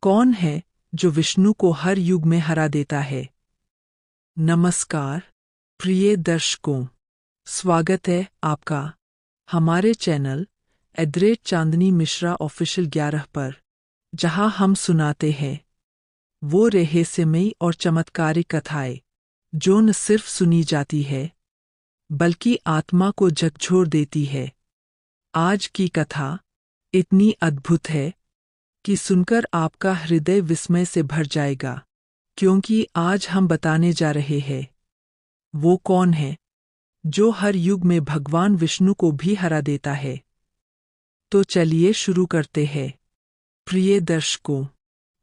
कौन है जो विष्णु को हर युग में हरा देता है? नमस्कार प्रिय दर्शकों, स्वागत है आपका हमारे चैनल @चांदनी मिश्रा ऑफिशियल 11 पर, जहां हम सुनाते हैं वो रहस्यमयी और चमत्कारिक कथाएं जो न सिर्फ सुनी जाती है बल्कि आत्मा को झकझोर देती है। आज की कथा इतनी अद्भुत है कि सुनकर आपका हृदय विस्मय से भर जाएगा, क्योंकि आज हम बताने जा रहे हैं वो कौन है जो हर युग में भगवान विष्णु को भी हरा देता है। तो चलिए शुरू करते हैं। प्रिय दर्शकों,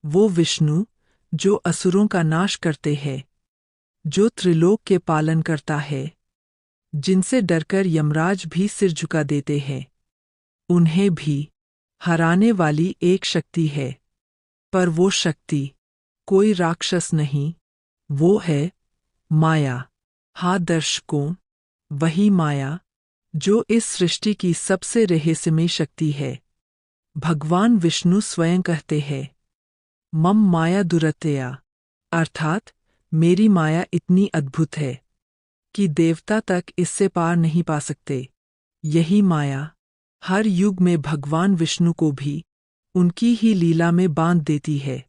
वो विष्णु जो असुरों का नाश करते हैं, जो त्रिलोक के पालन करता है, जिनसे डरकर यमराज भी सिर झुका देते हैं, उन्हें भी हराने वाली एक शक्ति है। पर वो शक्ति कोई राक्षस नहीं, वो है माया। हाँ दर्शकों, वही माया जो इस सृष्टि की सबसे रहस्यमयी शक्ति है। भगवान विष्णु स्वयं कहते हैं, मम माया दुरतया, अर्थात मेरी माया इतनी अद्भुत है कि देवता तक इससे पार नहीं पा सकते। यही माया हर युग में भगवान विष्णु को भी उनकी ही लीला में बांध देती है।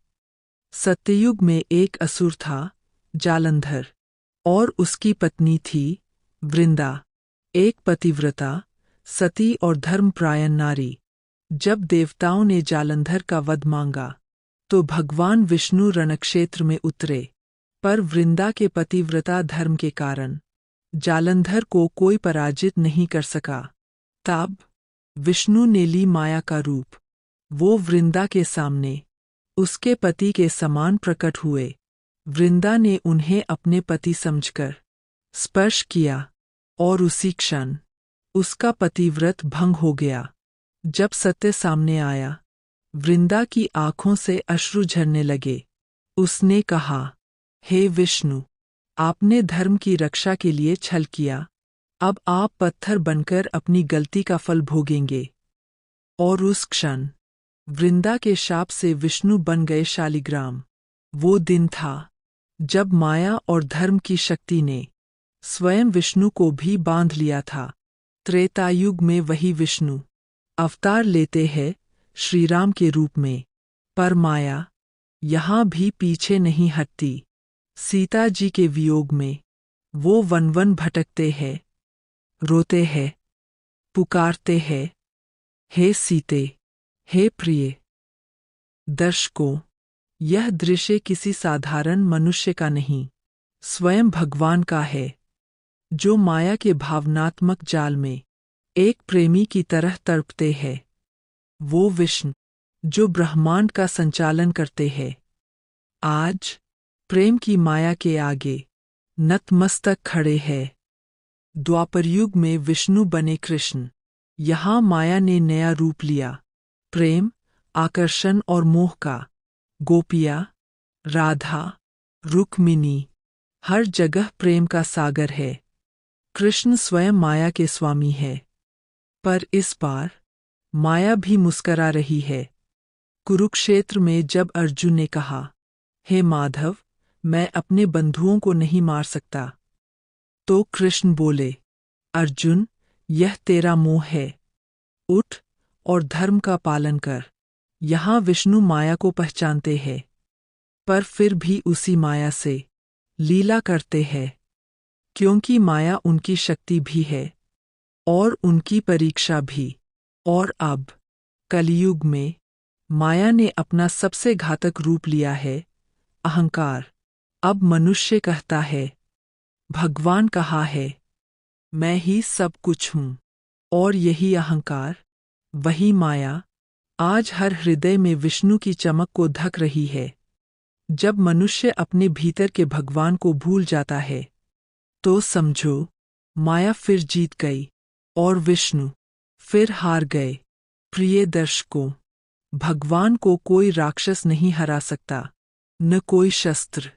सत्ययुग में एक असुर था, जालंधर, और उसकी पत्नी थी वृंदा, एक पतिव्रता, सती और धर्मपरायण नारी। जब देवताओं ने जालंधर का वध मांगा तो भगवान विष्णु रणक्षेत्र में उतरे, पर वृंदा के पतिव्रता धर्म के कारण जालंधर को कोई पराजित नहीं कर सका। तब विष्णु ने ली माया का रूप। वो वृंदा के सामने उसके पति के समान प्रकट हुए। वृंदा ने उन्हें अपने पति समझकर स्पर्श किया और उसी क्षण उसका पतिव्रत भंग हो गया। जब सत्य सामने आया, वृंदा की आंखों से अश्रु झरने लगे। उसने कहा, हे विष्णु, आपने धर्म की रक्षा के लिए छल किया, अब आप पत्थर बनकर अपनी गलती का फल भोगेंगे। और उस क्षण वृंदा के शाप से विष्णु बन गए शालिग्राम। वो दिन था जब माया और धर्म की शक्ति ने स्वयं विष्णु को भी बांध लिया था। त्रेतायुग में वही विष्णु अवतार लेते हैं श्रीराम के रूप में, पर माया यहाँ भी पीछे नहीं हटती। सीता जी के वियोग में वो वन वन भटकते हैं, रोते हैं, पुकारते हैं, हे सीते, हे प्रिय। दर्शकों, यह दृश्य किसी साधारण मनुष्य का नहीं, स्वयं भगवान का है, जो माया के भावनात्मक जाल में एक प्रेमी की तरह तड़पते हैं। वो विष्णु जो ब्रह्मांड का संचालन करते हैं, आज प्रेम की माया के आगे नतमस्तक खड़े हैं। द्वापरयुग में विष्णु बने कृष्ण। यहाँ माया ने नया रूप लिया, प्रेम, आकर्षण और मोह का। गोपिया, राधा, रुक्मिणी, हर जगह प्रेम का सागर है। कृष्ण स्वयं माया के स्वामी है। पर इस बार माया भी मुस्करा रही है। कुरुक्षेत्र में जब अर्जुन ने कहा, हे माधव, मैं अपने बंधुओं को नहीं मार सकता, तो कृष्ण बोले, अर्जुन, यह तेरा मोह है, उठ और धर्म का पालन कर। यहाँ विष्णु माया को पहचानते हैं, पर फिर भी उसी माया से लीला करते हैं, क्योंकि माया उनकी शक्ति भी है और उनकी परीक्षा भी। और अब कलियुग में माया ने अपना सबसे घातक रूप लिया है, अहंकार। अब मनुष्य कहता है, भगवान कहाँ है, मैं ही सब कुछ हूँ। और यही अहंकार, वही माया आज हर हृदय में विष्णु की चमक को ढक रही है। जब मनुष्य अपने भीतर के भगवान को भूल जाता है, तो समझो माया फिर जीत गई और विष्णु फिर हार गए। प्रिय दर्शकों, भगवान को कोई राक्षस नहीं हरा सकता, न कोई शस्त्र,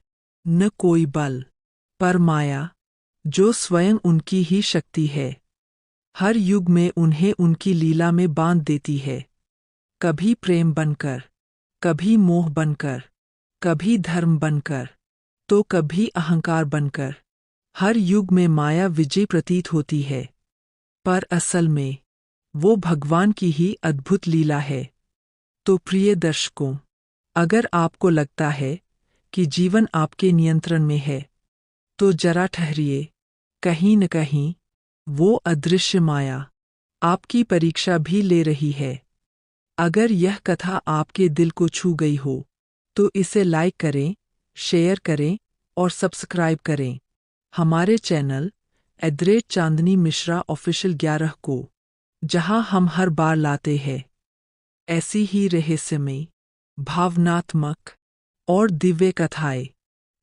न कोई बल, पर माया जो स्वयं उनकी ही शक्ति है, हर युग में उन्हें उनकी लीला में बांध देती है। कभी प्रेम बनकर, कभी मोह बनकर, कभी धर्म बनकर, तो कभी अहंकार बनकर। हर युग में माया विजय प्रतीत होती है, पर असल में वो भगवान की ही अद्भुत लीला है। तो प्रिय दर्शकों, अगर आपको लगता है कि जीवन आपके नियंत्रण में है, तो जरा ठहरिए। कहीं न कहीं वो अदृश्य माया आपकी परीक्षा भी ले रही है। अगर यह कथा आपके दिल को छू गई हो, तो इसे लाइक करें, शेयर करें और सब्सक्राइब करें हमारे चैनल @चांदनी मिश्रा ऑफिशियल 11 को, जहां हम हर बार लाते हैं ऐसी ही रहस्यमयी, भावनात्मक और दिव्य कथाएं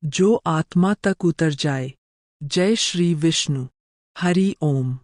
जो आत्मा तक उतर जाए। जय श्री विष्णु। हरि ओम।